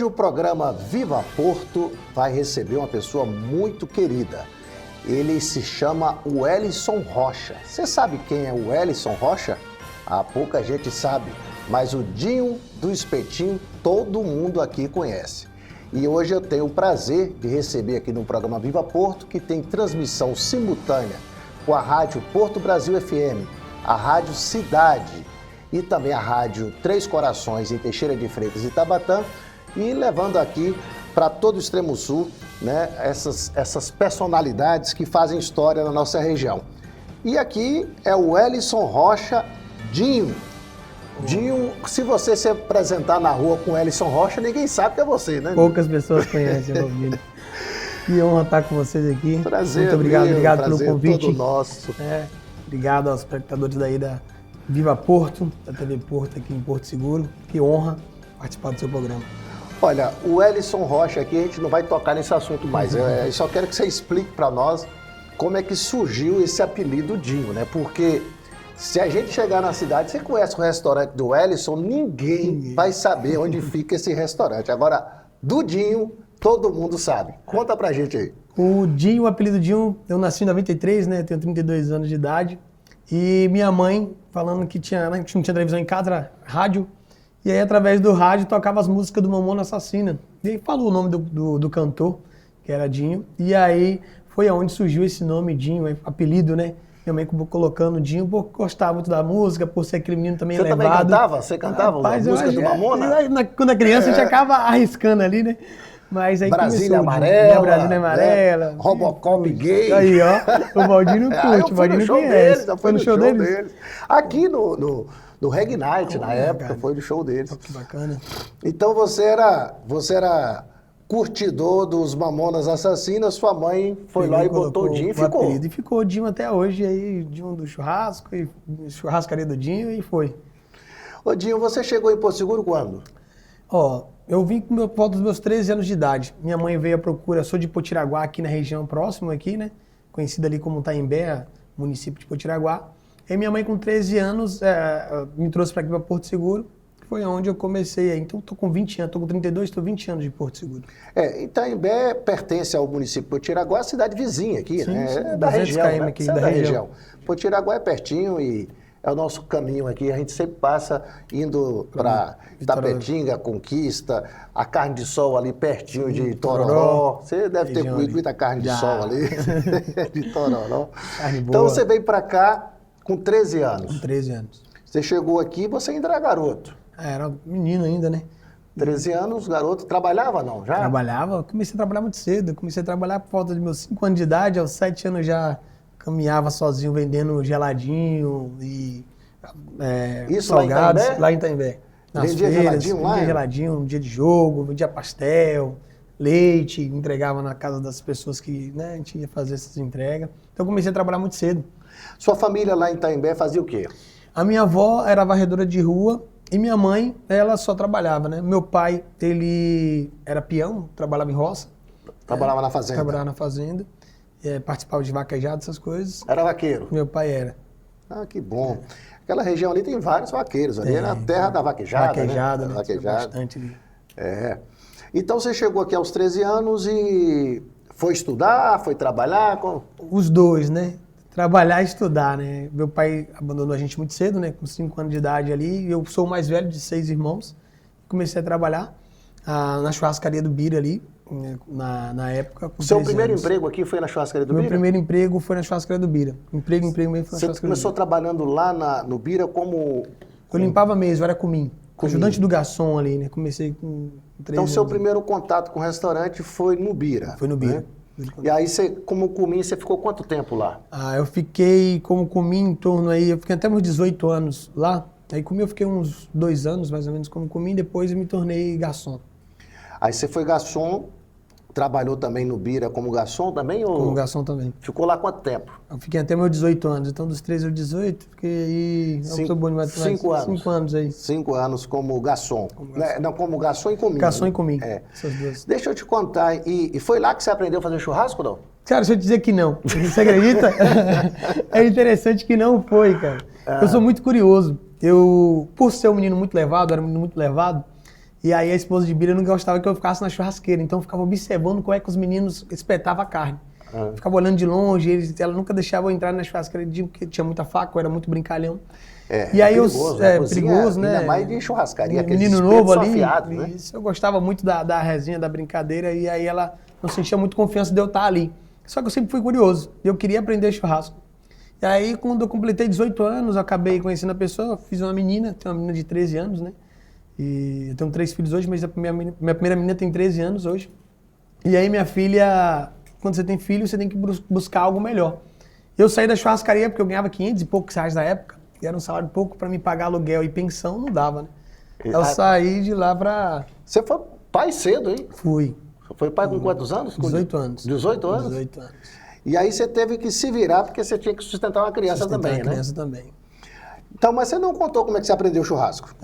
Hoje o programa Viva Porto vai receber uma pessoa muito querida. Ele se chama Wellison Rocha. Você sabe quem é o Wellison Rocha? Pouca gente sabe, mas o Dinho do Espetinho todo mundo aqui conhece. E hoje eu tenho o prazer de receber aqui no programa Viva Porto, que tem transmissão simultânea com a Rádio Porto Brasil FM, a Rádio Cidade e também a Rádio Três Corações em Teixeira de Freitas e Tabatã, e levando aqui para todo o Extremo Sul, né, essas personalidades que fazem história na nossa região. E aqui é o Wellison Rocha, Dinho. Dinho, se você se apresentar na rua com o Wellison Rocha, ninguém sabe que é você, né? Poucas pessoas conhecem, Robinho. Que honra estar com vocês aqui. Prazer, muito obrigado, meu, obrigado pelo convite. Todo nosso. Obrigado aos espectadores daí da Viva Porto, da TV Porto aqui em Porto Seguro. Que honra participar do seu programa. Olha, o Wellison Rocha aqui, a gente não vai tocar nesse assunto mais. Eu só quero que você explique para nós como é que surgiu esse apelido Dinho, né? Porque se a gente chegar na cidade, você conhece o restaurante do Wellison, ninguém vai saber onde fica esse restaurante. Agora, do Dinho, todo mundo sabe. Conta pra gente aí. O Dinho, o apelido Dinho, eu nasci em 93, né? Tenho 32 anos de idade. E minha mãe falando que não tinha televisão em casa, era rádio. E aí, através do rádio, tocava as músicas do Mamonas Assassinas. E aí falou o nome do cantor, que era Dinho. E aí foi aonde surgiu esse nome Dinho, apelido, né? Minha mãe colocando Dinho, por gostar muito da música, por ser aquele menino também elevado. Você também cantava? Você cantava a música do Mamona? Quando a criança, a gente acaba arriscando ali, né? Mas aí Brasília começou, Amarela. Brasília Amarela. Né? Robocop gay. Aí, ó. O Valdinho curte, o Valdinho conhece. Já foi no show deles. Aqui no Reg Night, na época, cara, foi no show deles. Que bacana. Então você era curtidor dos Mamonas Assassinas, sua mãe foi lá e botou o Dinho e ficou. E ficou o Dinho até hoje, aí, Dinho do churrasco, e churrascaria do Dinho, e foi. Ô Dinho, você chegou em Porto Seguro quando? Ó, eu vim por volta dos meus 13 anos de idade. Minha mãe veio à procura, sou de Potiraguá, aqui na região próxima aqui, né? Conhecida ali como Taimbé, município de Potiraguá. E minha mãe, com 13 anos, me trouxe para aqui, para Porto Seguro. Foi onde eu comecei. Então, estou com 20 anos, estou com 32, estou 20 anos de Porto Seguro. Itaimbé pertence ao município de Potiraguá, a cidade vizinha aqui, sim, né? Sim, é da região, km aqui, da região. Potiraguá é pertinho e é o nosso caminho aqui. A gente sempre passa indo para Itapetinga, Conquista, a carne de sol ali pertinho de Tororó. Você deve ter comido muita carne de sol ali, de Tororó. Carne boa. Então, você veio para cá com 13 anos. Com 13 anos. Você chegou aqui, você ainda era garoto. Era menino ainda, né? 13 anos, garoto. Trabalhava não, já? Trabalhava. Comecei a trabalhar muito cedo. Comecei a trabalhar por volta de meus 5 anos de idade. Aos 7 anos já caminhava sozinho, vendendo geladinho e Isso salgados. Lá em Itaimbé. Vendia geladinho lá? Vendia geladinho no dia de jogo, vendia pastel, leite, entregava na casa das pessoas que, né, a gente ia fazer essas entregas. Então comecei a trabalhar muito cedo. Sua família lá em Itaimbé fazia o quê? A minha avó era varredora de rua e minha mãe, ela só trabalhava, né? Meu pai, ele era peão, trabalhava em roça. Trabalhava na fazenda? Trabalhava na fazenda, participava de vaquejada, essas coisas. Era vaqueiro? Meu pai era. Ah, que bom. Aquela região ali tem vários vaqueiros, ali era a terra da vaquejada, vaquejada, né? Vaquejada, bastante ali. Então você chegou aqui aos 13 anos e foi estudar, foi trabalhar? Os dois, né? Trabalhar e estudar, né? Meu pai abandonou a gente muito cedo, né? Com 5 anos de idade ali. Eu sou o mais velho de 6 irmãos. Comecei a trabalhar na churrascaria do Bira ali, na época. O seu primeiro emprego aqui foi na churrascaria do Bira? Meu primeiro emprego foi na churrascaria do Bira. Emprego mesmo foi na churrascaria do Bira. Você começou trabalhando lá no Bira como... Eu limpava mesmo, era comim. Ajudante do garçom ali, né? Comecei com 13 Então, seu anos. primeiro contato com o restaurante foi no Bira? Foi no Bira. Né? E aí, você, como comim, você ficou quanto tempo lá? Eu fiquei como comim em torno aí, eu fiquei até meus 18 anos lá. Aí comim eu fiquei uns 2 anos, mais ou menos, como comim, depois eu me tornei garçom. Aí você foi garçom, trabalhou também no Bira como garçom também? Ou como garçom também. Ficou lá quanto tempo? Eu fiquei até meus 18 anos, então dos 13 aos 18, fiquei aí... 5 anos. 5 anos aí. 5 anos como garçom. Não, como garçom e comim. Garçom né? e comim, essas duas. Deixa eu te contar, e foi lá que você aprendeu a fazer churrasco, não? Cara, se eu te dizer que não, você acredita? É interessante que não foi, cara. Eu sou muito curioso. Eu, por ser um menino muito levado, era um menino muito levado, E aí a esposa de Bira não gostava que eu ficasse na churrasqueira, então eu ficava observando como é que os meninos espetavam a carne. Ficava olhando de longe, ela nunca deixava eu entrar na churrasqueira porque tinha muita faca, eu era muito brincalhão. E aí perigoso, perigoso, né? Ainda mais de churrascaria, menino novo ali, afiados, né? Isso, eu gostava muito da resenha, da brincadeira, e aí ela não sentia muito confiança de eu estar ali. Só que eu sempre fui curioso, eu queria aprender churrasco. E aí, quando eu completei 18 anos, eu acabei conhecendo a pessoa, fiz uma menina, tenho uma menina de 13 anos, né? E eu tenho 3 filhos hoje, mas minha primeira menina tem 13 anos hoje. E aí minha filha, quando você tem filho, você tem que buscar algo melhor. Eu saí da churrascaria porque eu ganhava 500 e poucos reais na época, e era um salário pouco para me pagar aluguel e pensão, não dava, né? Eu saí de lá pra... Você foi pai cedo, hein? Fui. Foi pai com quantos anos? 18 anos. 18 anos? 18 anos. E aí você teve que se virar porque você tinha que sustentar uma criança também, né? Criança também. Então, mas você não contou como é que você aprendeu o churrasco?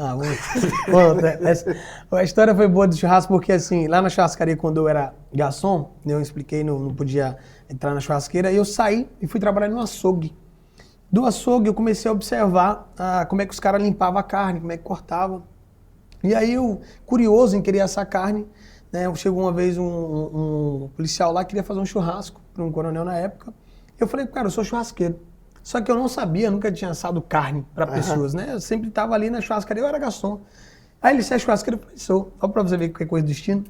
A história foi boa do churrasco porque, assim, lá na churrascaria, quando eu era garçom, eu expliquei, não podia entrar na churrasqueira, eu saí e fui trabalhar no açougue. Do açougue, eu comecei a observar como é que os caras limpavam a carne, como é que cortavam. E aí, eu, curioso em querer assar carne, né, chegou uma vez um policial lá que queria fazer um churrasco para um coronel na época. Eu falei, cara, eu sou churrasqueiro. Só que eu não sabia, nunca tinha assado carne para pessoas, né? Eu sempre estava ali na churrascaria, eu era garçom. Aí ele, você é churrasqueiro? Eu falei, sou. Só para você ver que é coisa do destino.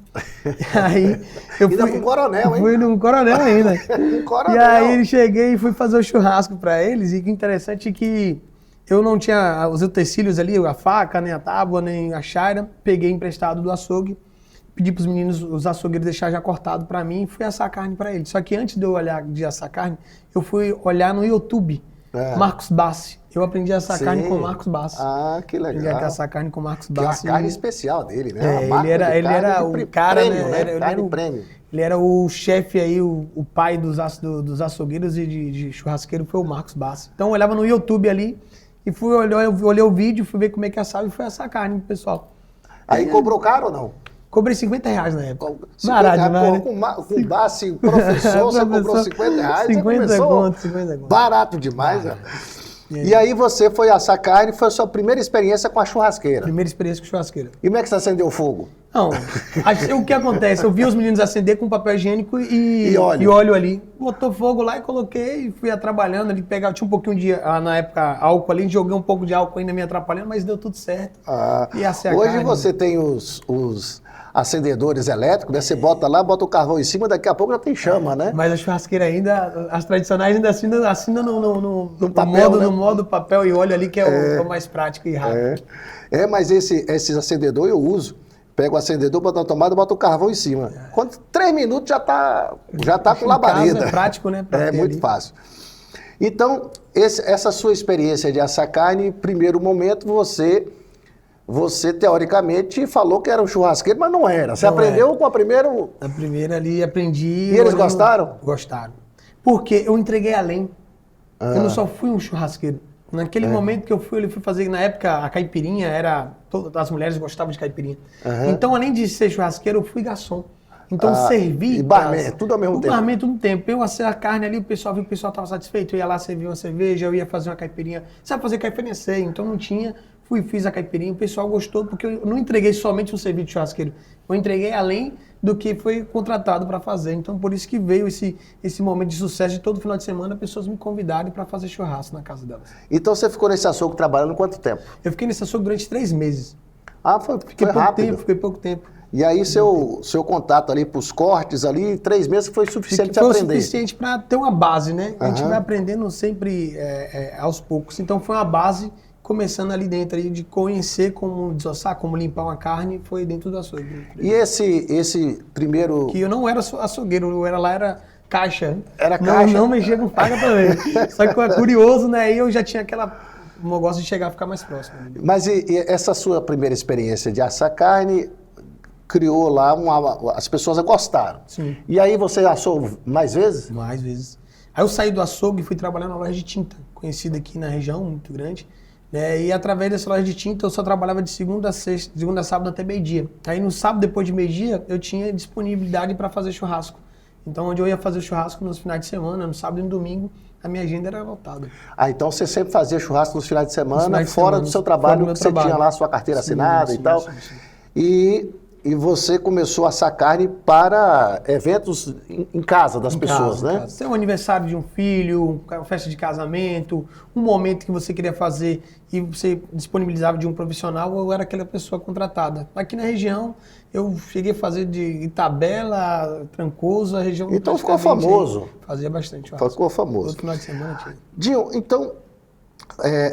Aí eu fui... com um coronel, hein? Fui num coronel ainda. Um coronel. E aí cheguei e fui fazer o churrasco para eles. E que interessante que eu não tinha os utensílios ali, a faca, nem a tábua, nem a chaira. Peguei emprestado do açougue. Pedi para os meninos, os açougueiros, deixar já cortado para mim e fui assar a carne para eles. Só que antes de eu olhar de assar carne, eu fui olhar no YouTube, Marcos Bassi. Eu aprendi a assar carne com Marcos Bassi. Ah, que legal. Aprendi a assar carne com Marcos Bassi. Que é a carne especial dele, né? Ele era o cara, prêmio, né? Prêmio. Ele era o chefe aí, o pai dos açougueiros e de churrasqueiro foi o Marcos Bassi. Então eu olhava no YouTube ali e olhei o vídeo, fui ver como é que assava e fui assar a carne pro pessoal. Aí cobrou caro ou não? Cobrei 50 reais na época. Barato demais, com Bassi, professor, você cobrou 50 reais. 50 conto. Barato demais, né? E aí você foi assar carne, foi a sua primeira experiência com a churrasqueira. Primeira experiência com churrasqueira. E como é que você acendeu o fogo? Não, o que acontece? Eu vi os meninos acender com papel higiênico e óleo ali. Botou fogo lá e coloquei e fui trabalhando ali, tinha um pouquinho de, na época, álcool ali, joguei um pouco de álcool ainda me atrapalhando, mas deu tudo certo. E assei a hoje carne. Você tem os acendedores elétricos, né? Você bota lá, bota o carvão em cima, daqui a pouco já tem chama, né? Mas a churrasqueira ainda, as tradicionais ainda assinam no papel, né? No modo papel e óleo ali, que é o mais prático e rápido. Mas esses acendedores eu uso. Pega o acendedor, bota na tomada, bota o carvão em cima. Quando 3 minutos já tá com labareda. É prático, né? É muito fácil. Então, essa sua experiência de assar carne, em primeiro momento, você teoricamente falou que era um churrasqueiro, mas não era. Você aprendeu com a primeira... A primeira ali aprendi... E eles gostaram? Gostaram. Porque eu entreguei além. Eu não só fui um churrasqueiro. Naquele momento que eu fui fazer, na época, a caipirinha todas as mulheres gostavam de caipirinha. Então, além de ser churrasqueiro, eu fui garçom. Então, servi... E barman, tudo ao mesmo tempo? Barman, tudo no tempo. Eu assei a carne ali, o pessoal viu que o pessoal estava satisfeito. Eu ia lá servir uma cerveja, eu ia fazer uma caipirinha. Sabe fazer caipirinha? Sei. Então, não tinha... Fiz a caipirinha, o pessoal gostou, porque eu não entreguei somente um serviço de churrasqueiro. Eu entreguei além do que foi contratado para fazer. Então, por isso que veio esse momento de sucesso de todo final de semana, pessoas me convidarem para fazer churrasco na casa delas. Então, você ficou nesse açougue trabalhando quanto tempo? Eu fiquei nesse açougue durante 3 meses. Foi rápido. Fiquei pouco tempo. E aí, seu contato ali para os cortes ali, 3 meses foi suficiente para aprender? Foi suficiente para ter uma base, né? A gente vai aprendendo sempre aos poucos. Então, foi uma base... Começando ali dentro aí de conhecer como desossar, como limpar uma carne, foi dentro do açougue. E esse primeiro... Que eu não era açougueiro, eu era caixa. Era caixa? Não mexia com faca também. Só que eu era curioso, né? Aí eu já tinha um negócio de chegar a ficar mais próximo. Mas e essa sua primeira experiência de assar carne criou lá, as pessoas gostaram. Sim. E aí você assou mais vezes? Mais vezes. Aí eu saí do açougue e fui trabalhar na loja de tinta, conhecida aqui na região, muito grande. E através dessa loja de tinta eu só trabalhava de segunda a sábado até meio-dia. Aí no sábado, depois de meio-dia, eu tinha disponibilidade para fazer churrasco. Então, onde eu ia fazer churrasco nos finais de semana, no sábado e no domingo, a minha agenda era lotada. Então você sempre fazia churrasco nos finais de semana, fora do seu trabalho, que você tinha lá a sua carteira assinada e tal. E você começou a assar carne para eventos em casa das pessoas, né? Se é um aniversário de um filho, uma festa de casamento, um momento que você queria fazer e você disponibilizava de um profissional, eu era aquela pessoa contratada. Aqui na região, eu cheguei a fazer de Itabela, Trancoso, a região... Então ficou famoso. Fazia bastante. Ficou famoso. Todo final de semana tinha. Dinho, então,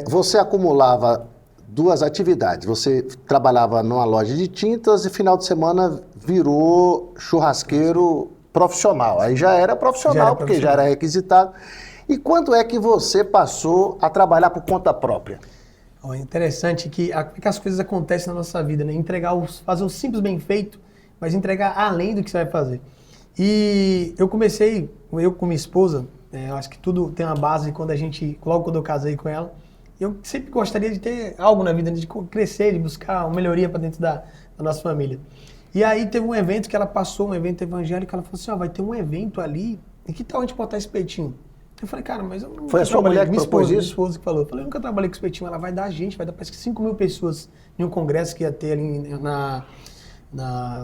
você acumulava duas atividades. Você trabalhava numa loja de tintas e final de semana virou churrasqueiro profissional. Aí já era profissional, porque já era requisitado. E quando é que você passou a trabalhar por conta própria? É interessante que as coisas acontecem na nossa vida, né? Fazer o simples bem feito, mas entregar além do que você vai fazer. E eu comecei, eu com minha esposa, eu acho que tudo tem uma base logo quando eu casei com ela, eu sempre gostaria de ter algo na vida, de crescer, de buscar uma melhoria para dentro da nossa família. E aí teve um evento que ela passou, um evento evangélico, ela falou assim, vai ter um evento ali, e que tal a gente botar espetinho? Eu falei, cara, mas eu não... Foi a sua mulher que propôs isso? Minha esposa que falou. Eu falei, eu nunca trabalhei com espetinho, ela vai dar parece que 5 mil pessoas em um congresso que ia ter ali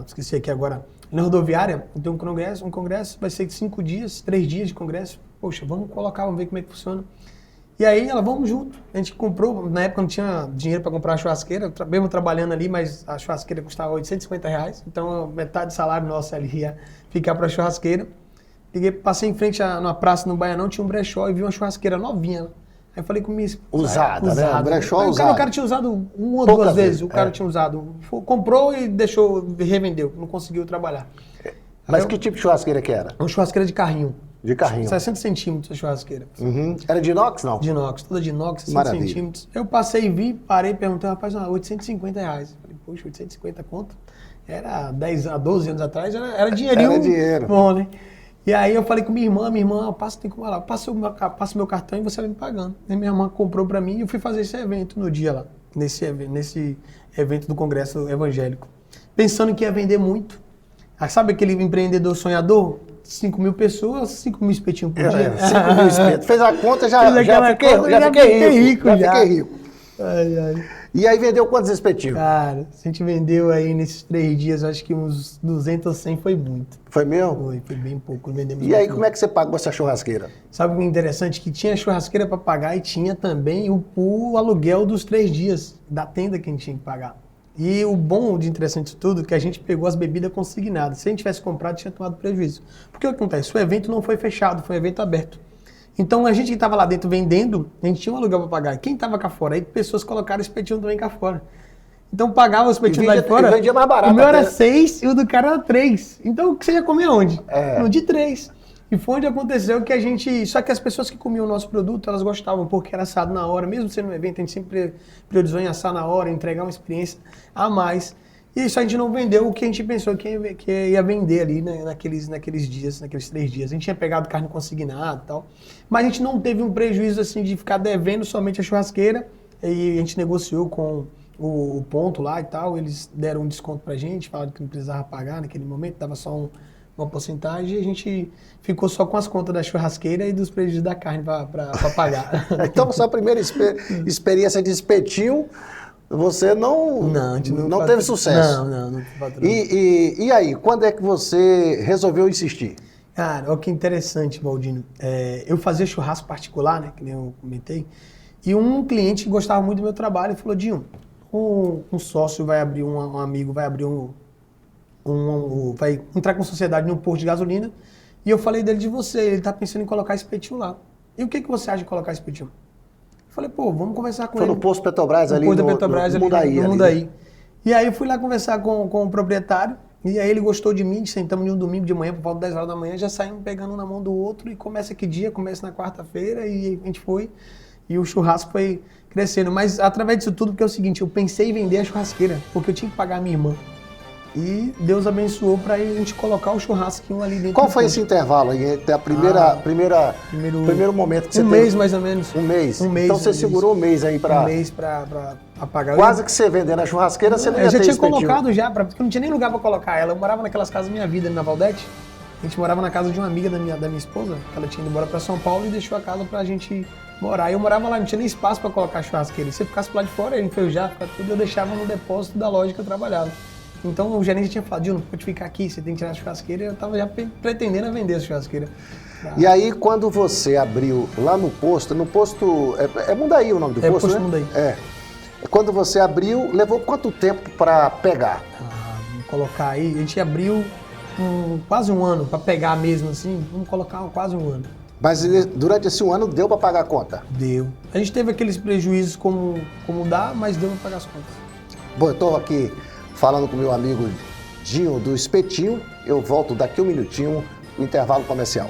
esqueci aqui agora, na rodoviária, tem um congresso, vai ser 5 dias, 3 dias de congresso. Poxa, vamos ver como é que funciona. E aí ela, vamos junto. A gente comprou, na época não tinha dinheiro para comprar uma churrasqueira, mesmo trabalhando ali, mas a churrasqueira custava R$850, então metade do salário nosso ali ia ficar para a churrasqueira. Passei em frente numa praça no Baianão, tinha um brechó e vi uma churrasqueira novinha. Aí eu falei com minha esposa. Usada, né? Um brechó usado. O cara tinha usado uma ou duas vezes, o cara tinha usado. Comprou e revendeu, não conseguiu trabalhar. Mas que tipo de churrasqueira que era? Uma churrasqueira de carrinho. De carrinho. 60 centímetros a churrasqueira. Uhum. Era de inox, não? De inox, toda de inox, 60 Maravilha. centímetros. Eu passei, vi, parei e perguntei, rapaz, R$850. Falei, poxa, 850 conto? Era 12 anos atrás, era dinheirinho. Era dinheiro. Bom, né? E aí eu falei com minha irmã, passa o meu cartão e você vai me pagando. Aí minha irmã comprou pra mim e eu fui fazer esse evento no dia lá, nesse evento do Congresso Evangélico. Pensando que ia vender muito. Sabe aquele empreendedor sonhador? 5 mil pessoas, 5 mil espetinhos por dia. 5 mil espetos. Fez a conta, já fiquei rico. Ai. E aí vendeu quantos espetinhos? Cara, a gente vendeu aí nesses 3 dias, acho que uns 200 ou 100 foi muito. Foi mesmo? Foi bem pouco. Vendemos e aí, como é que você pagou essa churrasqueira? Sabe o que é interessante? Que tinha churrasqueira para pagar e tinha também o aluguel dos 3 dias da tenda que a gente tinha que pagar. E o bom de interessante disso tudo é que a gente pegou as bebidas consignadas. Se a gente tivesse comprado, tinha tomado prejuízo. Porque o que acontece? O evento não foi fechado, foi um evento aberto. Então a gente que estava lá dentro vendendo, a gente tinha um aluguel para pagar. Quem estava cá fora? Aí pessoas colocaram espetinho também cá fora. Então pagava o espetinho lá de fora. E vendia mais barato. O meu era 6 e o do cara era 3. Então você ia comer onde? No de 3. E foi onde aconteceu que a gente... Só que as pessoas que comiam o nosso produto, elas gostavam, porque era assado na hora. Mesmo sendo um evento, a gente sempre priorizou em assar na hora, entregar uma experiência a mais. E isso a gente não vendeu o que a gente pensou que ia vender ali, né, naqueles dias, naqueles 3 dias. A gente tinha pegado carne consignada e tal. Mas a gente não teve um prejuízo assim de ficar devendo somente a churrasqueira. E a gente negociou com o ponto lá e tal. Eles deram um desconto pra gente, falaram que não precisava pagar naquele momento, dava só uma porcentagem, e a gente ficou só com as contas da churrasqueira e dos prejuízos da carne para pagar. Então, sua primeira experiência de espetinho, você não teve sucesso. Não faturou. E aí, quando é que você resolveu insistir? Cara, olha que interessante, Baldino. Eu fazia churrasco particular, né, que nem eu comentei, e um cliente que gostava muito do meu trabalho falou, Dinho, um sócio vai abrir, um amigo vai abrir vai entrar com sociedade num posto de gasolina, e eu falei dele de você, ele tá pensando em colocar espetinho lá. E o que você acha de colocar espetinho? Eu falei, vamos conversar com ele. Foi no posto Petrobras ali, no Mundaí. E aí eu fui lá conversar com o proprietário, e aí ele gostou de mim, sentamos em um domingo de manhã, por volta das 10 horas da manhã, já saímos pegando um na mão do outro, e começa que dia? Começa na quarta-feira, e a gente foi, e o churrasco foi crescendo. Mas através disso tudo, porque é o seguinte, eu pensei em vender a churrasqueira, porque eu tinha que pagar a minha irmã. E Deus abençoou para a gente colocar o churrasquinho ali dentro. Qual foi esse intervalo aí, entre a primeiro momento que você teve? Um mês mais ou menos. Um mês? Então você segurou um mês aí para... Um mês para pagar. Quase que você vendendo a churrasqueira, você não ia ter Eu já tinha espetinho. colocado porque eu não tinha nem lugar para colocar ela. Eu morava naquelas casas da minha vida, ali na Valdete. A gente morava na casa de uma amiga da minha esposa, que ela tinha ido embora para São Paulo e deixou a casa pra gente morar. E eu morava lá, não tinha nem espaço para colocar a churrasqueira. Se eu ficasse lá de fora, ia enferrujar, ficar tudo, eu deixava no depósito da loja que eu trabalhava. Então o gerente tinha falado, Gil, não pode ficar aqui, você tem que tirar a churrasqueira, e eu estava já pretendendo vender a churrasqueira. E aí, quando você abriu lá no posto, é Mundaí o nome do posto, Posto né? Mundaí. É. Quando você abriu, levou quanto tempo para pegar? Vamos colocar aí, a gente abriu quase um ano para pegar mesmo assim, vamos colocar quase um ano. Mas durante esse um ano deu para pagar a conta? Deu. A gente teve aqueles prejuízos como dá, mas deu para pagar as contas. Bom, eu estou aqui falando com meu amigo Dinho do Espetinho, eu volto daqui um minutinho no intervalo comercial.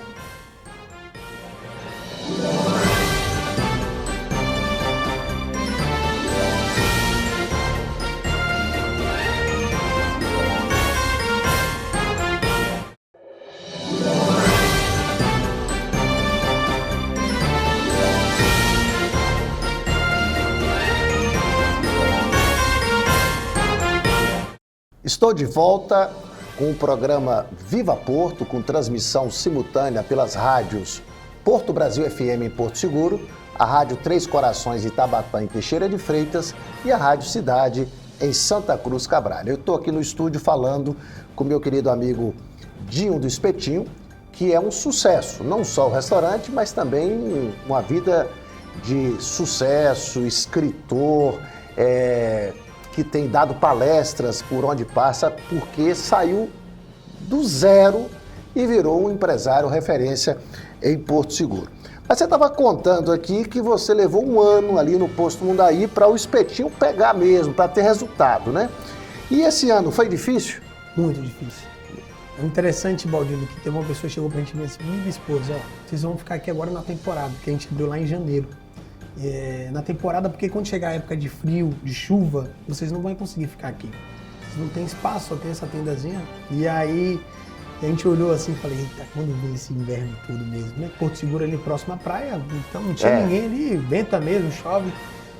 Estou de volta com o programa Viva Porto, com transmissão simultânea pelas rádios Porto Brasil FM em Porto Seguro, a Rádio Três Corações de Itabatã em Teixeira de Freitas e a Rádio Cidade em Santa Cruz Cabral. Eu estou aqui no estúdio falando com meu querido amigo Dinho do Espetinho, que é um sucesso, não só o restaurante, mas também uma vida de sucesso, escritor, que tem dado palestras por onde passa, porque saiu do zero e virou um empresário referência em Porto Seguro. Mas você estava contando aqui que você levou um ano ali no posto Mundaí para o espetinho pegar mesmo, para ter resultado, né? E esse ano foi difícil? Muito difícil. É interessante, Baldino, que teve uma pessoa que chegou pra gente e disse, minha esposa, vocês vão ficar aqui agora na temporada, que a gente abriu lá em janeiro. Na temporada, porque quando chegar a época de frio, de chuva, vocês não vão conseguir ficar aqui. Vocês não tem espaço, só tem essa tendazinha. E aí a gente olhou assim e falei, eita, quando vem esse inverno todo mesmo, né? Porto Seguro ali próximo à praia, então não tinha ninguém ali, venta mesmo, chove.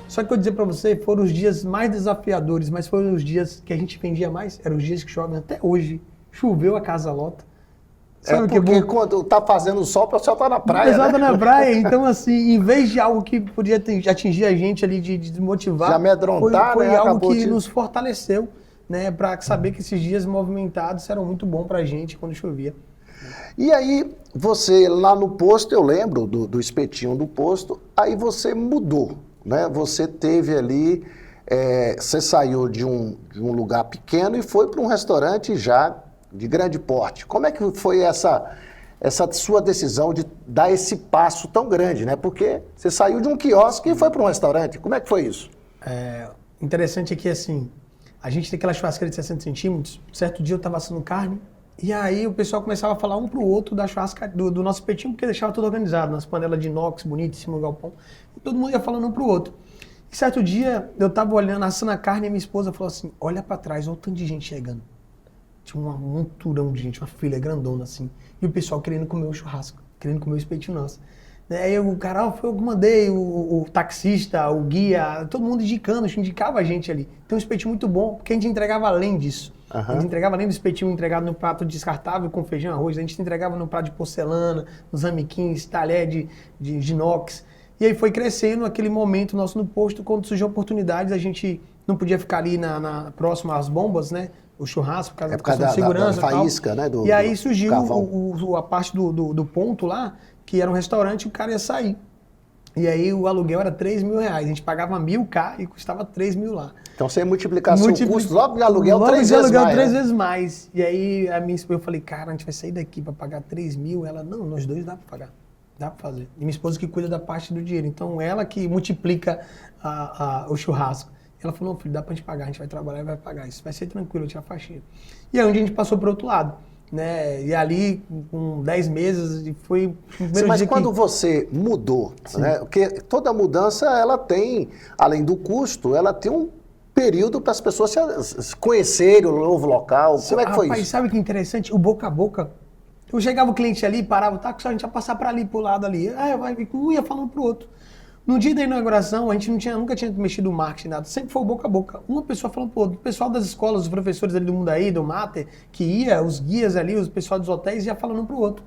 Só que eu dizer pra você, foram os dias mais desafiadores, mas foram os dias que a gente vendia mais, eram os dias que chovem até hoje. Choveu, a casa lota. Sabe porque quando tá fazendo sol, o pessoal tá na praia, exato, né? Na praia. Então, assim, em vez de algo que podia atingir a gente ali, de desmotivar, de amedrontar, foi né? algo que nos fortaleceu, né? Para saber que esses dias movimentados eram muito bons pra gente quando chovia. E aí, você lá no posto, eu lembro do espetinho do posto, aí você mudou, né? Você teve ali, você saiu de um lugar pequeno e foi para um restaurante já de grande porte. Como é que foi essa sua decisão de dar esse passo tão grande, né? Porque você saiu de um quiosque e foi para um restaurante. Como é que foi isso? Interessante é que, assim, a gente tem aquela churrasqueira de 60 centímetros. Certo dia eu estava assando carne e aí o pessoal começava a falar um pro outro da churrasca do nosso espetinho, porque deixava tudo organizado, nas panelas de inox, bonito, em cima do galpão. E todo mundo ia falando um pro outro. E certo dia eu estava olhando, assando a carne e minha esposa falou assim, olha para trás, olha o tanto de gente chegando. Tinha um monturão de gente, uma filha grandona assim. E o pessoal querendo comer o churrasco, querendo comer o espetinho nosso. Aí o cara, foi eu que mandei, o taxista, o guia, todo mundo indicava a gente ali. Tem um espetinho muito bom, porque a gente entregava além disso. A gente entregava além do espetinho entregado no prato descartável com feijão e arroz, a gente entregava no prato de porcelana, nos ramiquins, talher de inox. E aí foi crescendo aquele momento nosso no posto, quando surgiu oportunidades, a gente não podia ficar ali próximo às bombas, né? O churrasco, por causa da segurança da faísca, né? E aí surgiu a parte do ponto lá, que era um restaurante e o cara ia sair. E aí o aluguel era R$3.000. A gente pagava 1.000 cá e custava 3.000 lá. Então você ia multiplicar seu custo logo de aluguel três vezes mais. E aí eu falei, cara, a gente vai sair daqui para pagar 3.000. Ela, não, nós dois dá para pagar. Dá para fazer. E minha esposa que cuida da parte do dinheiro. Então ela que multiplica o churrasco. Ela falou, não, filho, dá pra gente pagar, a gente vai trabalhar e vai pagar. Isso vai ser tranquilo, eu tirar a faixinha. E aí onde a gente passou pro outro lado, né? E ali, com 10 meses, foi o primeiro mas dia quando você mudou, né? Porque toda mudança, ela tem, além do custo, ela tem um período para as pessoas se conhecerem o novo local. Como é que foi isso? Sabe o que é interessante? O boca a boca. Eu chegava o cliente ali, parava o táxi, a gente ia passar para ali, pro lado ali. Um ia falando pro outro. No dia da inauguração, a gente nunca tinha mexido no marketing, nada. Sempre foi boca a boca. Uma pessoa falando pro outro. O pessoal das escolas, os professores ali do Mundaí, do Mater, que ia, os guias ali, os pessoal dos hotéis, ia falando um pro outro.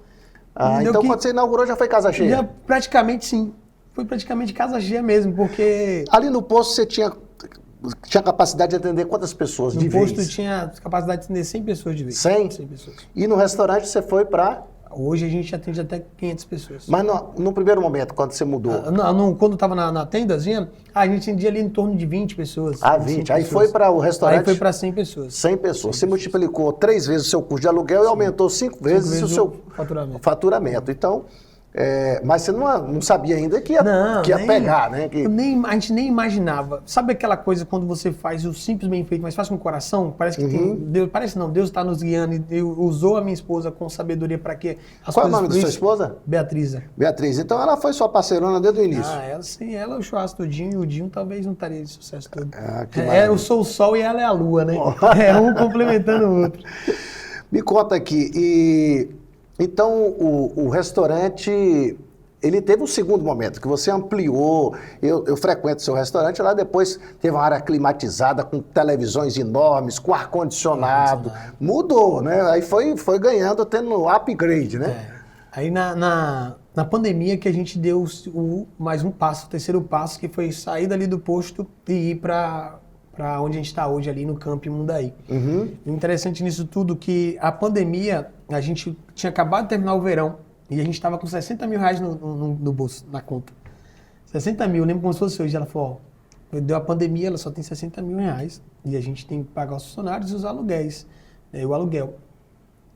Então quando você inaugurou já foi casa cheia? Já, praticamente sim. Foi praticamente casa cheia mesmo, porque... Ali no posto você tinha tinha capacidade de atender quantas pessoas de No posto vez? tinha capacidade de atender 100 pessoas de vez. 100? 100 pessoas. E no restaurante você foi para... Hoje a gente atende até 500 pessoas. Mas no primeiro momento, quando você mudou? Quando estava na tendazinha, a gente atendia ali em torno de 20 pessoas. 20. Aí foi para o restaurante? Aí foi para 100 pessoas. 100 pessoas. Você multiplicou 3 vezes o seu custo de aluguel e aumentou 5 vezes o seu faturamento. Então, mas você não sabia ainda que ia pegar, né? A gente nem imaginava. Sabe aquela coisa quando você faz o simples bem feito, mas faz com o coração? Parece que tem Deus. Parece não, Deus está nos guiando e usou a minha esposa com sabedoria para que as Qual é o coisas nome da sua esposa? Beatriz. Beatriz. Então ela foi sua parceirona desde o início. Ela sim, ela o churrasco do Dinho e o Dinho talvez não estaria de sucesso todo. Eu sou o sol e ela é a lua, né? Um complementando o outro. Me conta aqui, então o restaurante, ele teve um segundo momento, que você ampliou, eu frequento seu restaurante, lá depois teve uma área climatizada, com televisões enormes, com ar-condicionado, mudou, né? Aí foi ganhando, tendo upgrade, né? Aí na pandemia que a gente deu mais um passo, o terceiro passo, que foi sair dali do posto e ir para onde a gente está hoje, ali no Camping Mundaí. O interessante nisso tudo que a pandemia, a gente tinha acabado de terminar o verão e a gente estava com 60 mil reais no bolso, na conta. 60 mil, lembro como se fosse hoje. Ela falou, deu a pandemia, ela só tem 60 mil reais e a gente tem que pagar os funcionários e os aluguéis, o aluguel.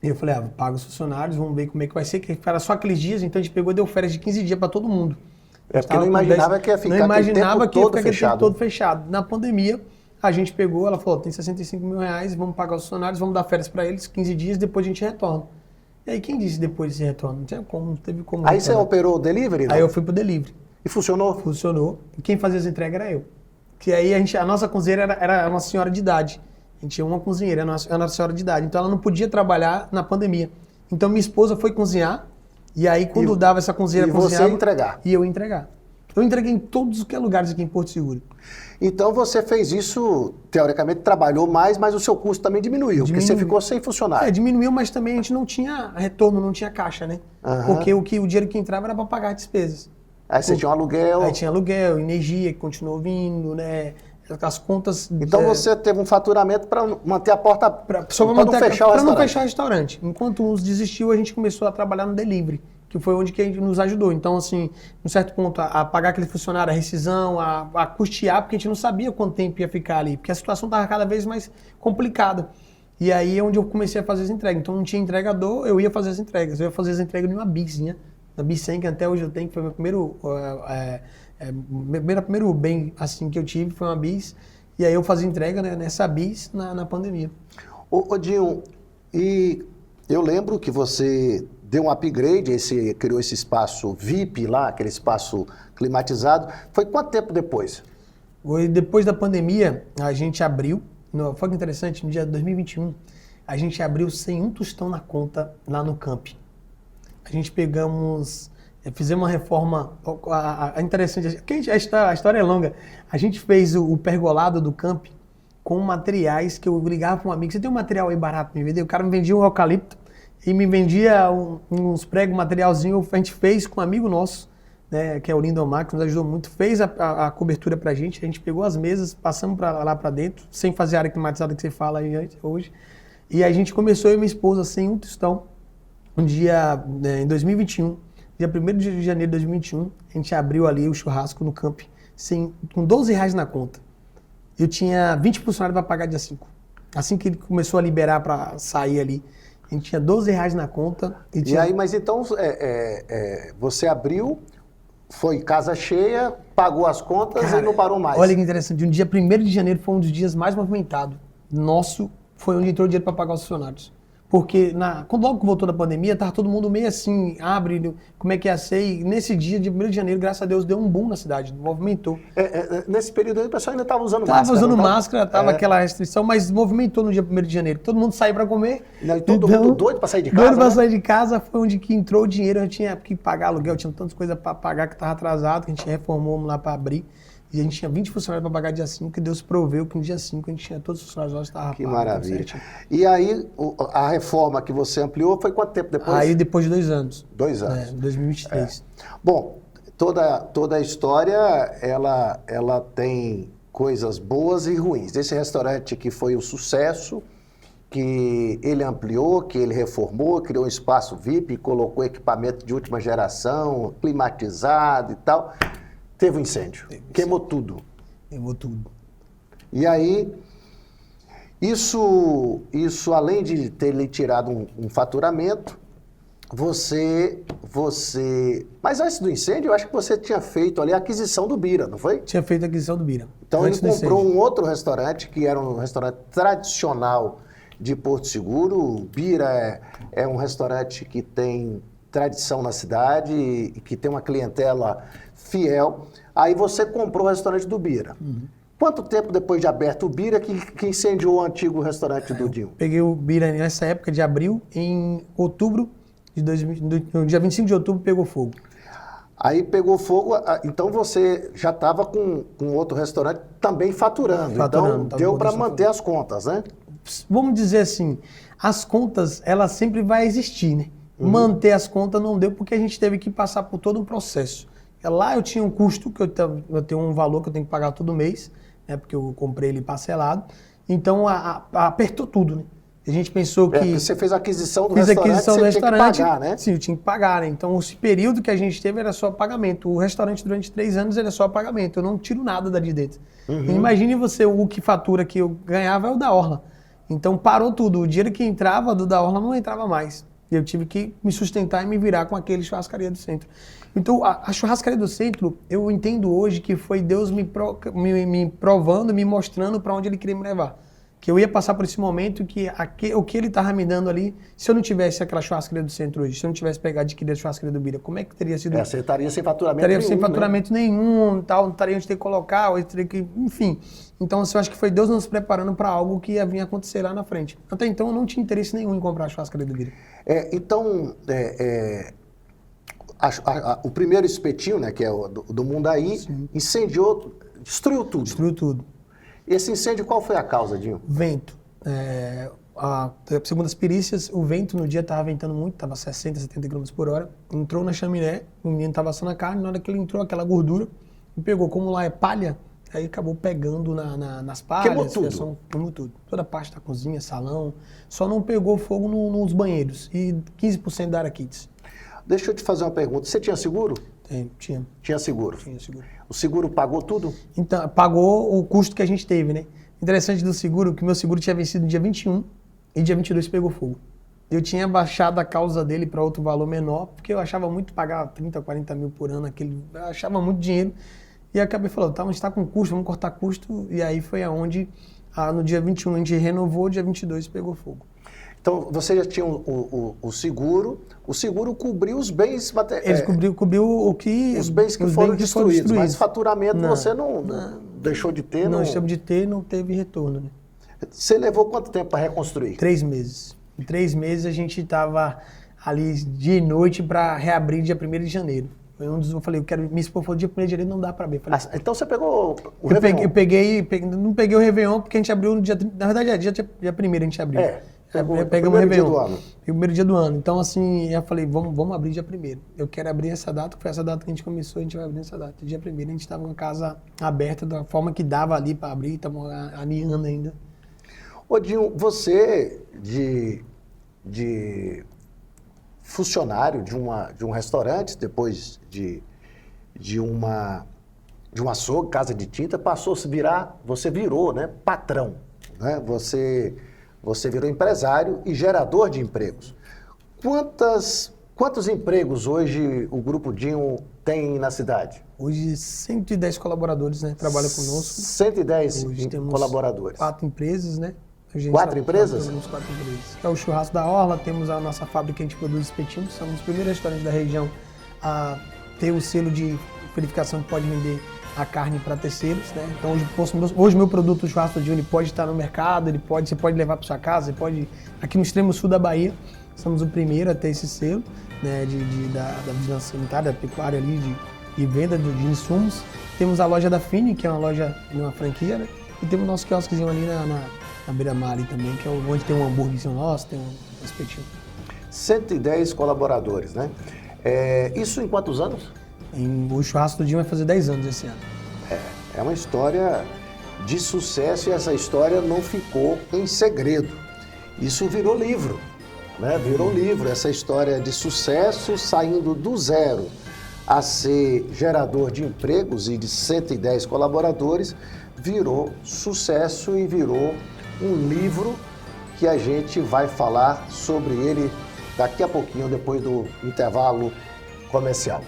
E eu falei, paga os funcionários, vamos ver como é que vai ser, que era só aqueles dias, então a gente pegou e deu férias de 15 dias para todo mundo. Porque não imaginava que ia ficar aquele tempo todo fechado. Na pandemia, a gente pegou, ela falou, tem 65 mil reais, vamos pagar os funcionários, vamos dar férias para eles, 15 dias, depois a gente retorna. E aí, quem disse depois desse retorno? Não tinha como, não teve como. Aí você operou o delivery? Aí eu fui pro delivery. E funcionou? Funcionou. E quem fazia as entregas era eu. Que aí a nossa cozinheira era uma senhora de idade. A gente tinha uma cozinheira, era uma senhora de idade. Então ela não podia trabalhar na pandemia. Então minha esposa foi cozinhar, e aí quando dava essa cozinheira cozinhava... E você entregar? E eu entregar. Eu entreguei em todos os lugares aqui em Porto Seguro. Então você fez isso, teoricamente, trabalhou mais, mas o seu custo também diminuiu, porque você ficou sem funcionário. Diminuiu, mas também a gente não tinha retorno, não tinha caixa, né? Porque o dinheiro que entrava era para pagar despesas. Aí você tinha um aluguel. Aí tinha aluguel, energia que continuou vindo, né? As contas... Então você teve um faturamento para manter a porta... Para não fechar o restaurante. Para não fechar o restaurante. Enquanto uns desistiu, a gente começou a trabalhar no delivery, que foi onde que a gente nos ajudou. Então, assim, num certo ponto, a pagar aquele funcionário, a rescisão, a custear, porque a gente não sabia quanto tempo ia ficar ali, porque a situação estava cada vez mais complicada. E aí é onde eu comecei a fazer as entregas. Então, não tinha entregador, eu ia fazer as entregas. Eu ia fazer as entregas numa Bizinha, na Bis 100, que até hoje eu tenho, que foi meu primeiro bem assim que eu tive, foi uma Bis. E aí eu fazia entrega, né, nessa Bis na pandemia. Ô Dinho, e eu lembro que você deu um upgrade, você criou esse espaço VIP lá, aquele espaço climatizado. Foi quanto tempo depois? Depois da pandemia, a gente abriu, foi que interessante, no dia de 2021, a gente abriu sem um tostão na conta lá no Camping. A gente fizemos uma reforma interessante, porque a história é longa. A gente fez o pergolado do Camping com materiais que eu ligava para um amigo, você tem um material aí barato para me vender? O cara me vendia um eucalipto e me vendia uns pregos, materialzinho, a gente fez com um amigo nosso, né, que é o Lindomar, que nos ajudou muito, fez a cobertura pra gente, a gente pegou as mesas, passamos lá pra dentro, sem fazer a área climatizada que você fala aí hoje, e a gente começou, eu e minha esposa, sem um tostão, em 2021, dia 1º de janeiro de 2021, a gente abriu ali o churrasco no Camping, com 12 reais na conta. Eu tinha 20 funcionários para pagar dia 5. Assim que ele começou a liberar para sair ali, a gente tinha 12 reais na conta. E aí, mas então, você abriu, foi casa cheia, pagou as contas, cara, e não parou mais. Olha que interessante, um dia 1º de janeiro foi um dos dias mais movimentados. Nosso foi onde entrou o dinheiro para pagar os funcionários. Porque quando logo voltou da pandemia, estava todo mundo meio assim, como é que ia ser? E nesse dia, de 1º de janeiro, graças a Deus, deu um boom na cidade, movimentou. Nesse período aí, o pessoal ainda estava usando máscara. Estava usando máscara, estava aquela restrição, mas movimentou no dia 1º de janeiro. Todo mundo saiu para comer. E todo mundo doido para sair de casa, doido para sair de casa, foi onde que entrou o dinheiro, eu tinha que pagar aluguel, tinha tantas coisas para pagar que estava atrasado, que a gente reformou lá para abrir. E a gente tinha 20 funcionários para pagar dia 5, que Deus proveu que no dia 5 a gente tinha todos os funcionários nossos, estava Que maravilha. E aí, a reforma que você ampliou foi quanto tempo depois? Aí depois de 2 anos. 2 anos. 2023. Bom, toda a história, ela tem coisas boas e ruins. Esse restaurante que foi um sucesso, que ele ampliou, que ele reformou, criou um espaço VIP, colocou equipamento de última geração, climatizado e tal, teve um incêndio, queimou tudo. Queimou tudo. E aí, isso além de ter lhe tirado um faturamento, Mas antes do incêndio, eu acho que você tinha feito ali a aquisição do Bira, não foi? Tinha feito a aquisição do Bira. Então ele comprou um outro restaurante, que era um restaurante tradicional de Porto Seguro. O Bira é um restaurante que tem tradição na cidade e que tem uma clientela fiel. Aí você comprou o restaurante do Bira. Uhum. Quanto tempo depois de aberto o Bira que incendiou o antigo restaurante do Dinho? Peguei o Bira nessa época de abril, em outubro de 2000, no dia 25 de outubro pegou fogo. Aí pegou fogo, então você já estava com outro restaurante também faturando. Então deu para manter as contas, né? Vamos dizer assim, as contas, ela sempre vai existir, né? Uhum. Manter as contas não deu porque a gente teve que passar por todo um processo. Lá eu tinha um custo, que eu tenho um valor que eu tenho que pagar todo mês, né? Porque eu comprei ele parcelado. Então apertou tudo, né? A gente pensou que... Você fez a aquisição do restaurante, você tinha que pagar, né? Sim, eu tinha que pagar, né? Então, esse período que a gente teve era só pagamento. O restaurante, durante 3 anos, era só pagamento. Eu não tiro nada dali dentro. Uhum. Imagine você, o que fatura que eu ganhava é o da Orla. Então, parou tudo. O dinheiro que entrava do da Orla não entrava mais. Eu tive que me sustentar e me virar com aquele churrascaria do centro. Então, a churrascaria do centro, eu entendo hoje que foi Deus me provando, me mostrando para onde Ele queria me levar. Que eu ia passar por esse momento que o que ele estava me dando ali, se eu não tivesse aquela churrascaria do centro hoje, se eu não tivesse pegado de adquirir a churrascaria do Bira, como é que teria sido? Você estaria sem faturamento nenhum. Estaria sem faturamento nenhum, tal, não estaria onde ter que colocar, ou teria que, enfim. Então, eu acho que foi Deus nos preparando para algo que ia vir acontecer lá na frente. Até então, eu não tinha interesse nenhum em comprar a churrascaria do Bira. O primeiro espetinho, né, que é o do Mundaí, sim, incendiou, destruiu tudo. Destruiu tudo. Esse incêndio, qual foi a causa, Dinho? Vento. Segundo as perícias, o vento no dia estava ventando muito, estava 60, 70 km por hora. Entrou na chaminé, o menino estava assando a carne, na hora que ele entrou, aquela gordura, e pegou, como lá é palha, aí acabou pegando nas palhas. Queimou tudo? Queimou tudo. Toda a parte da cozinha, salão. Só não pegou fogo nos banheiros e 15% da área kits. Deixa eu te fazer uma pergunta. Você tinha seguro? Tinha. Tinha seguro? Tinha seguro. O seguro pagou tudo? Então, pagou o custo que a gente teve, né? Interessante do seguro, que meu seguro tinha vencido no dia 21 e dia 22 pegou fogo. Eu tinha baixado a causa dele para outro valor menor, porque eu achava muito pagar 30, 40 mil por ano, eu achava muito dinheiro. E acabei falando, tá, mas está com custo, vamos cortar custo. E aí foi aonde, no dia 21 a gente renovou, dia 22 pegou fogo. Então, você já tinha o seguro cobriu os bens materiais. Ele cobriu o que... Os bens que foram destruídos, mas faturamento você não deixou de ter? Não deixamos de ter, não teve retorno, né? Você levou quanto tempo para reconstruir? 3 meses. Em 3 meses a gente estava ali dia e noite para reabrir dia 1º de janeiro. Eu falei, minha esposa falou, dia 1º de janeiro não dá para abrir. Falei, então você pegou o Réveillon? Não peguei o Réveillon porque a gente abriu no dia... Na verdade, dia 1º a gente abriu. Pegamos o Réveillon. Dia do ano. O primeiro dia do ano. Então, assim, eu falei, vamos abrir dia 1º. Eu quero abrir essa data, que foi essa data que a gente começou, a gente vai abrir essa data. Dia 1º a gente estava com a casa aberta da forma que dava ali para abrir, estamos alinhando ainda. Ô Dinho, você de funcionário de um restaurante, depois de uma açougue, casa de tinta, passou a se virar, você virou, né, patrão, né? Você virou empresário e gerador de empregos. Quantos empregos hoje o Grupo Dinho tem na cidade? Hoje, 110 colaboradores, né, trabalham conosco. 110 hoje temos colaboradores. 4 empresas, né? 4 empresas? Temos 4 empresas. É o Churrasco da Orla, temos a nossa fábrica que a gente produz espetinhos. Somos os primeiros restaurantes da região a ter o selo de verificação que pode vender a carne para terceiros, né? Então hoje meu produto, o churrasco do Dinho, pode estar no mercado, você pode levar para sua casa, aqui no extremo sul da Bahia, somos o primeiro a ter esse selo, né, da vigilância sanitária, da pecuária ali, de venda de insumos. Temos a loja da Fini, que é uma loja de uma franquia, né? E temos o nosso quiosquezinho ali na beira-mar ali também, que é onde tem um hambúrguer nosso, tem um espetinho. 110 colaboradores, né? Isso em quantos anos? O churrasco do Dinho vai fazer 10 anos esse ano. É uma história de sucesso e essa história não ficou em segredo. Isso virou livro, né? Virou livro, essa história de sucesso saindo do zero a ser gerador de empregos e de 110 colaboradores, virou sucesso e virou um livro que a gente vai falar sobre ele daqui a pouquinho, depois do intervalo comercial.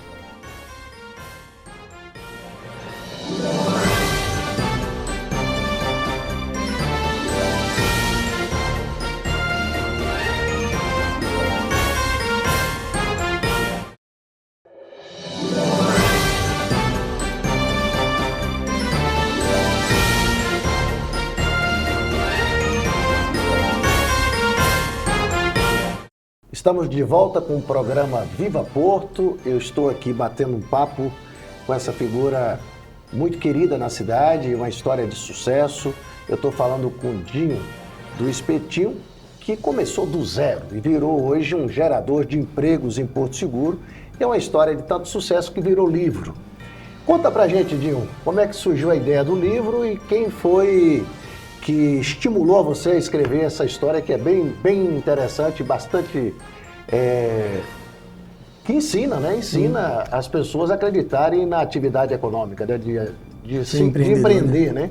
Estamos de volta com o programa Viva Porto. Eu estou aqui batendo um papo com essa figura muito querida na cidade, uma história de sucesso. Eu estou falando com o Dinho do Espetinho, que começou do zero e virou hoje um gerador de empregos em Porto Seguro. É uma história de tanto sucesso que virou livro. Conta pra gente, Dinho, como é que surgiu a ideia do livro e quem foi que estimulou você a escrever essa história que é bem interessante, bastante... que ensina, né? Ensina as pessoas a acreditarem na atividade econômica, né? de empreender, né?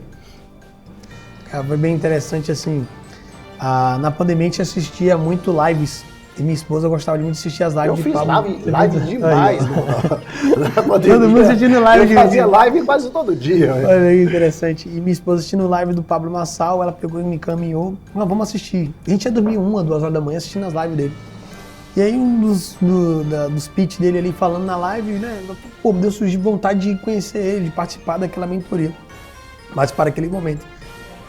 Cara, foi bem interessante, assim, na pandemia a gente assistia muito lives, e minha esposa gostava muito de assistir as lives de Pablo. Eu fiz live demais. Todo mundo assistindo live. Eu fazia live quase todo dia. Olha que interessante. E minha esposa assistindo live do Pablo Marçal, ela pegou e me encaminhou. Vamos assistir. A gente ia dormir 1, 2 horas da manhã assistindo as lives dele. E aí um dos pitch dele ali falando na live, né? Pô, me deu surgir vontade de conhecer ele, de participar daquela mentoria. Mas para aquele momento.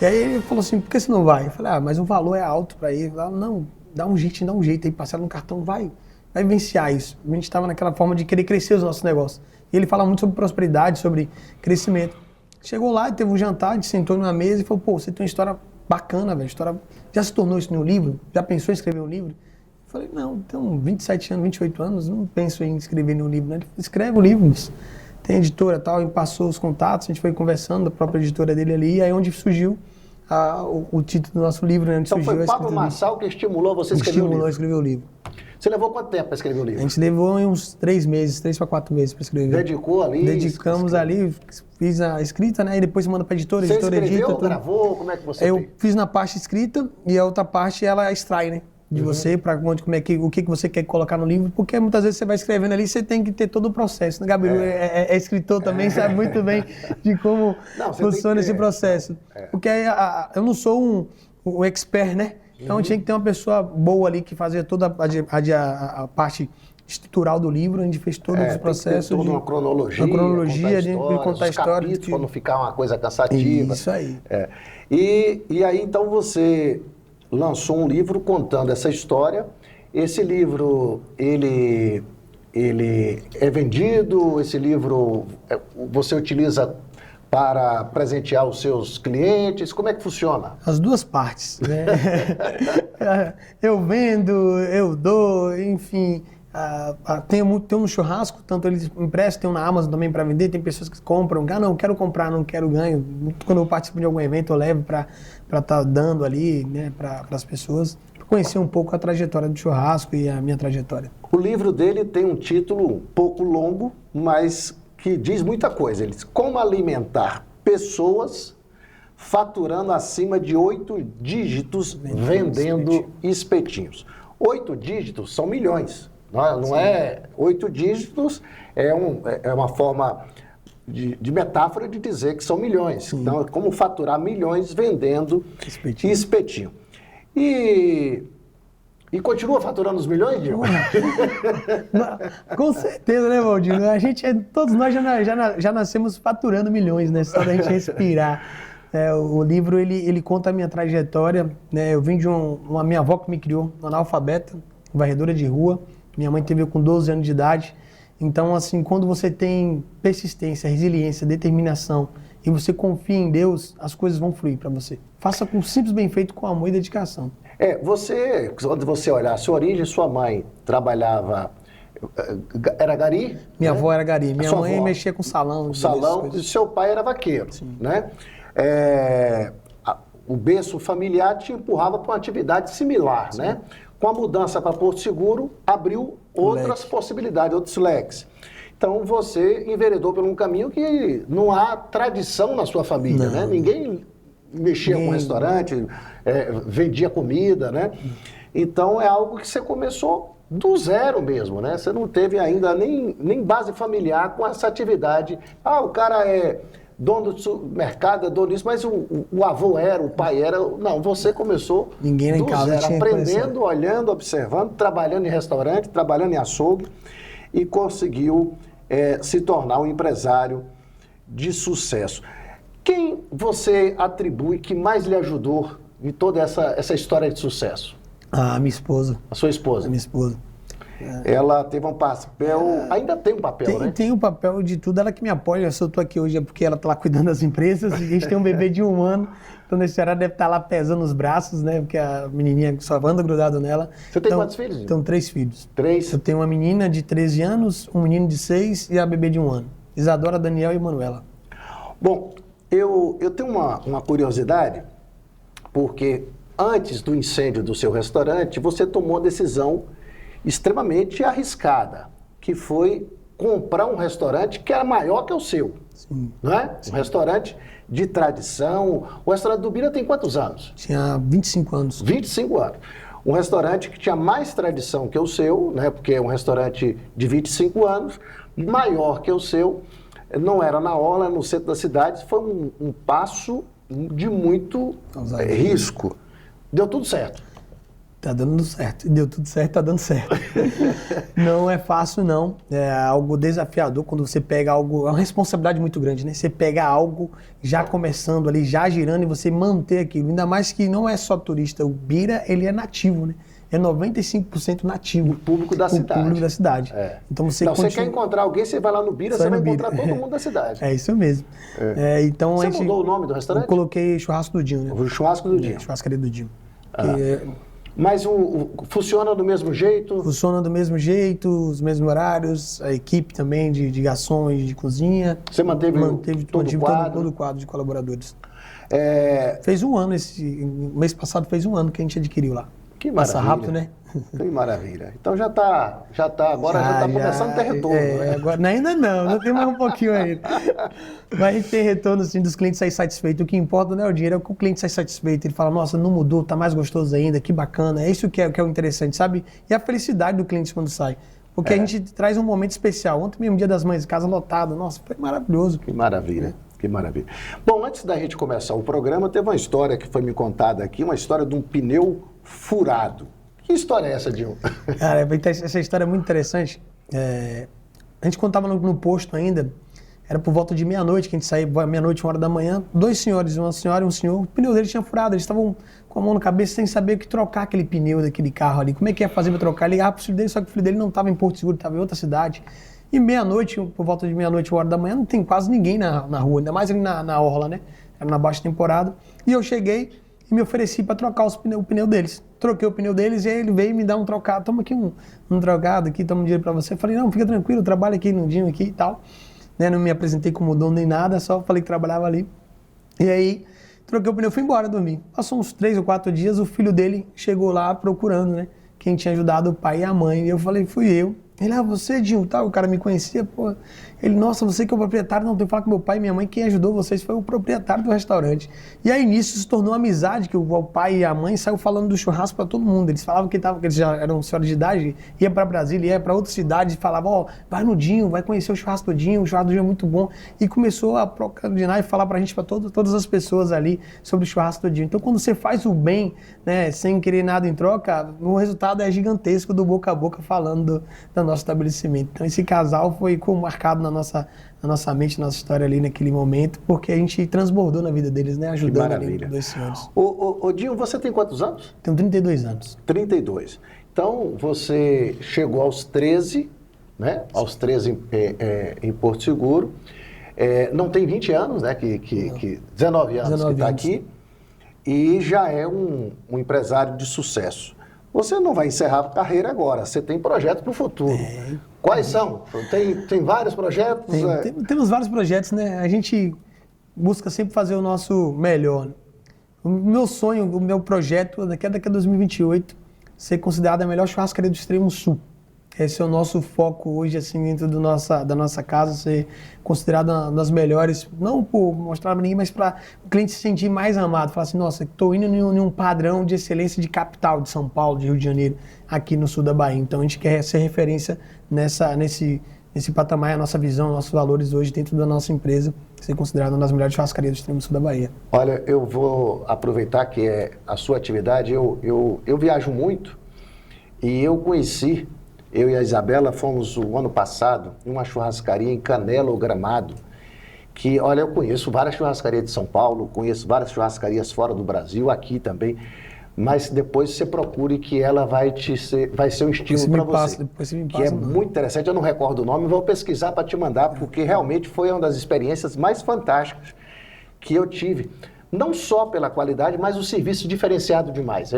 E aí ele falou assim, por que você não vai? Eu falei, mas o valor é alto para ele. Falei, não, dá um jeito aí, parcela no cartão, vai vivenciar isso. A gente estava naquela forma de querer crescer os nossos negócios. E ele fala muito sobre prosperidade, sobre crescimento. Chegou lá, teve um jantar, a gente sentou numa mesa e falou, pô, você tem uma história bacana, velho. Já se tornou isso no livro? Já pensou em escrever um livro? Eu falei, não, tenho 27 anos, 28 anos, não penso em escrever nenhum livro. Ele falou, escreve o livro, tem editora e tal, e passou os contatos, a gente foi conversando, a própria editora dele ali, e aí onde surgiu o título do nosso livro, né? Então foi o Pablo Marçal que estimulou você a escrever o livro? Estimulou a escrever o livro. Você levou quanto tempo para escrever o livro? A gente levou uns 3 para 4 meses para escrever. Dedicou ali? Dedicamos ali, fiz a escrita, né? E depois manda para a editora, você editora escreveu, edita. Gravou, como é que você Eu fez? fiz na parte escrita e a outra parte ela extrai, né? De você, para o que você quer colocar no livro, porque muitas vezes você vai escrevendo ali, você tem que ter todo o processo, né? Gabriel é escritor também, sabe muito bem de como funciona esse processo. Porque eu não sou um expert, né? Então tinha que ter uma pessoa boa ali que fazia toda a parte estrutural do livro, a gente fez todos os processos. Tem toda uma cronologia de contar a história. Para não ficar uma coisa cansativa. Isso aí. E aí então você lançou um livro contando essa história. Esse livro, ele é vendido, esse livro você utiliza para presentear os seus clientes, como é que funciona? As duas partes, né? Eu vendo, eu dou, enfim, tem um churrasco, tanto eles emprestam, tem um na Amazon também para vender, tem pessoas que compram, não, quero comprar, não quero ganho. Quando eu participo de algum evento, eu levo para estar dando ali, né, para as pessoas, conhecer um pouco a trajetória do churrasco e a minha trajetória. O livro dele tem um título um pouco longo, mas que diz muita coisa. Ele diz, como alimentar pessoas faturando acima de 8 dígitos vendendo espetinhos. 8 dígitos são milhões. Não é 8 dígitos, é uma forma de metáfora de dizer que são milhões. Sim. Então, é como faturar milhões vendendo espetinho. E continua faturando os milhões, Diogo? Com certeza, né, Valdir? Todos nós já nascemos faturando milhões, né? Só da gente respirar. O livro, ele conta a minha trajetória, né? Eu vim de uma minha avó que me criou, uma analfabeta, varredora de rua. Minha mãe teve com 12 anos de idade. Então, assim, quando você tem persistência, resiliência, determinação e você confia em Deus, as coisas vão fluir para você. Faça com simples, bem feito, com amor e dedicação. Quando você olhar a sua origem, sua mãe trabalhava, era gari? Minha avó era gari, minha mãe mexia com salão. E seu pai era vaqueiro, né? o berço familiar te empurrava para uma atividade similar, né? Com a mudança para Porto Seguro, abriu outras possibilidades, outros leques. Então, você enveredou por um caminho que não há tradição na sua família, né? Ninguém mexia com restaurante, vendia comida, né? Então, é algo que você começou do zero mesmo, né? Você não teve ainda nem base familiar com essa atividade. O cara é dono do supermercado, é dono disso, mas o avô era, o pai era. Não, você começou Ninguém em casa zero, tinha aprendendo, olhando, observando, trabalhando em restaurante, trabalhando em açougue e conseguiu se tornar um empresário de sucesso. Quem você atribui que mais lhe ajudou em toda essa história de sucesso? Minha esposa. A sua esposa? A minha esposa. Ela teve um papel, ainda tem um papel, né? Tem o papel de tudo, ela que me apoia. Se eu estou aqui hoje é porque ela está lá cuidando das empresas. A gente tem um bebê de 1 ano, então nesse horário deve estar lá pesando os braços, né? Porque a menininha só anda grudado nela. Você tem quantos filhos? Tenho 3 filhos. 3? Eu tenho uma menina de 13 anos, um menino de 6 e a bebê de 1 ano. Isadora, Daniel e Manuela. Bom, eu tenho uma curiosidade, porque antes do incêndio do seu restaurante, você tomou uma decisão extremamente arriscada, que foi comprar um restaurante que era maior que o seu. Sim. Não é? Um restaurante de tradição. O restaurante do Bira tem quantos anos? Tinha 25 anos. 25 anos. Um restaurante que tinha mais tradição que o seu, né? Porque é um restaurante de 25 anos, maior que o seu, não era na orla, no centro da cidade, foi um passo de muito risco. Deu tudo certo. Tá dando certo. Deu tudo certo, tá dando certo. Não é fácil, não. É algo desafiador quando você pega algo... É uma responsabilidade muito grande, né? Você pega algo já começando ali, já girando e você manter aquilo. Ainda mais que não é só turista. O Bira, ele é nativo, né? É 95% nativo. O público da cidade. O público da cidade. Então você quer encontrar alguém, você vai lá no Bira, você vai encontrar todo mundo da cidade. É isso mesmo. Então, você mudou o nome do restaurante? Eu coloquei Churrasco do Dinho, né? O Churrasco do Dinho. Churrascaria do Dinho. Mas funciona do mesmo jeito? Funciona do mesmo jeito, os mesmos horários, a equipe também de garçom e de cozinha. Você manteve todo o quadro de colaboradores. Fez 1 ano, mês passado fez 1 ano que a gente adquiriu lá. Que maravilha. Passa rápido, né? Que maravilha. Então agora já está começando a ter retorno, né? Agora, ainda não tem mais um pouquinho ainda. Mas a gente tem retorno, assim, dos clientes saírem satisfeitos. O que importa não é o dinheiro, é que o cliente sai satisfeito. Ele fala, nossa, não mudou, tá mais gostoso ainda, que bacana. É isso que é o interessante, sabe? E a felicidade do cliente quando sai. Porque a gente traz um momento especial. Ontem mesmo, Dia das Mães, casa lotada. Nossa, foi maravilhoso. Que maravilha. Que maravilha. Bom, antes da gente começar o programa, teve uma história que foi me contada aqui, uma história de um pneu furado. Que história é essa, Dinho? Cara, essa história é muito interessante. A gente contava no posto ainda, era por volta de meia-noite, que a gente saía, meia-noite, 1 hora da manhã, 2 senhores, uma senhora e um senhor, o pneu deles tinha furado, eles estavam com a mão na cabeça sem saber o que trocar aquele pneu daquele carro ali. Como é que ia fazer para trocar? Ligava pro filho dele, só que o filho dele não estava em Porto Seguro, estava em outra cidade. E meia-noite, por volta de meia-noite, 1 hora da manhã, não tem quase ninguém na rua, ainda mais ali na orla, né? Era na baixa temporada. E eu cheguei e me ofereci para trocar o pneu deles. Troquei o pneu deles e aí ele veio me dar um trocado. Toma aqui um trocado aqui, toma um dinheiro para você. Eu falei, não, fica tranquilo, eu trabalho aqui no Dinho aqui e tal. Né? Não me apresentei como dono nem nada, só falei que trabalhava ali. E aí, troquei o pneu, fui embora dormir. Passou uns 3 ou 4 dias, o filho dele chegou lá procurando, né? Quem tinha ajudado o pai e a mãe. E eu falei, fui eu. Ele, você, Dinho, tal, o cara me conhecia, pô. Ele, nossa, você que é o proprietário, não, tem que falar com meu pai e minha mãe, quem ajudou vocês foi o proprietário do restaurante. E aí, nisso, se tornou amizade, que o pai e a mãe saiu falando do churrasco para todo mundo. Eles falavam que eles já eram senhoras de idade, ia para Brasília, ia para outra cidade, e falavam, vai no Dinho, vai conhecer o churrasco do Dinho é muito bom. E começou a procradinar e falar pra gente, para todas as pessoas ali, sobre o churrasco do Dinho. Então, quando você faz o bem, né, sem querer nada em troca, o resultado é gigantesco do boca a boca falando do nosso estabelecimento. Então, esse casal ficou marcado na nossa mente, na nossa história ali naquele momento, porque a gente transbordou na vida deles, né? Ajudando ali os 2 senhores. Ô Dinho, você tem quantos anos? Tenho 32 anos. 32. Então, você chegou aos 13, né? Aos 13 em Porto Seguro. Não tem 20 anos, né? 19 anos que está aqui. E já é um empresário de sucesso. Você não vai encerrar a carreira agora, você tem projetos para o futuro. Quais são? Tem vários projetos? Temos vários projetos, né? A gente busca sempre fazer o nosso melhor. O meu sonho, o meu projeto, daqui a 2028, ser considerada a melhor churrascaria do Extremo Sul. Esse é o nosso foco hoje, assim, dentro da nossa casa, ser considerada uma das melhores, não por mostrar para ninguém, mas para o cliente se sentir mais amado. Falar assim, nossa, estou indo em um padrão de excelência de capital, de São Paulo, de Rio de Janeiro, aqui no sul da Bahia. Então a gente quer ser referência nesse patamar, a nossa visão, nossos valores hoje dentro da nossa empresa, ser considerada uma das melhores churrascarias do Extremo Sul da Bahia. Olha, eu vou aproveitar que é a sua atividade, eu viajo muito e eu e a Isabela fomos o ano passado em uma churrascaria em Canela, ou Gramado, que, olha, eu conheço várias churrascarias de São Paulo, conheço várias churrascarias fora do Brasil, aqui também, mas depois você procure que ela vai ser um estímulo para você. Depois você me que passa, é muito interessante, eu não recordo o nome, vou pesquisar para te mandar, porque realmente foi uma das experiências mais fantásticas que eu tive. Não só pela qualidade, mas o serviço diferenciado demais.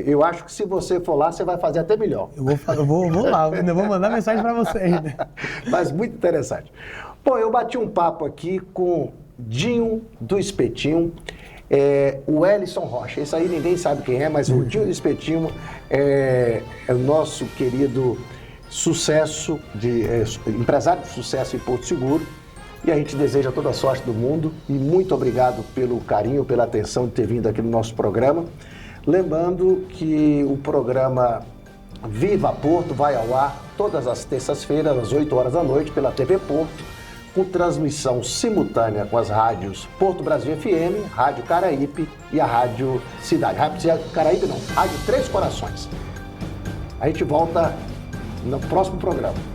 Eu acho que se você for lá, você vai fazer até melhor. Eu vou lá, eu vou mandar mensagem para você ainda. Mas muito interessante. Pô, eu bati um papo aqui com Dinho do Espetinho, o Ellison Rocha. Esse aí ninguém sabe quem é, mas o Dinho do Espetinho é o nosso querido empresário de sucesso em Porto Seguro. E a gente deseja toda a sorte do mundo e muito obrigado pelo carinho, pela atenção de ter vindo aqui no nosso programa. Lembrando que o programa Viva Porto vai ao ar todas as terças-feiras, às 8 horas da noite, pela TV Porto, com transmissão simultânea com as rádios Porto Brasil FM, Rádio Caraípe e a Rádio Cidade. Rádio Caraípe não, Rádio Três Corações. A gente volta no próximo programa.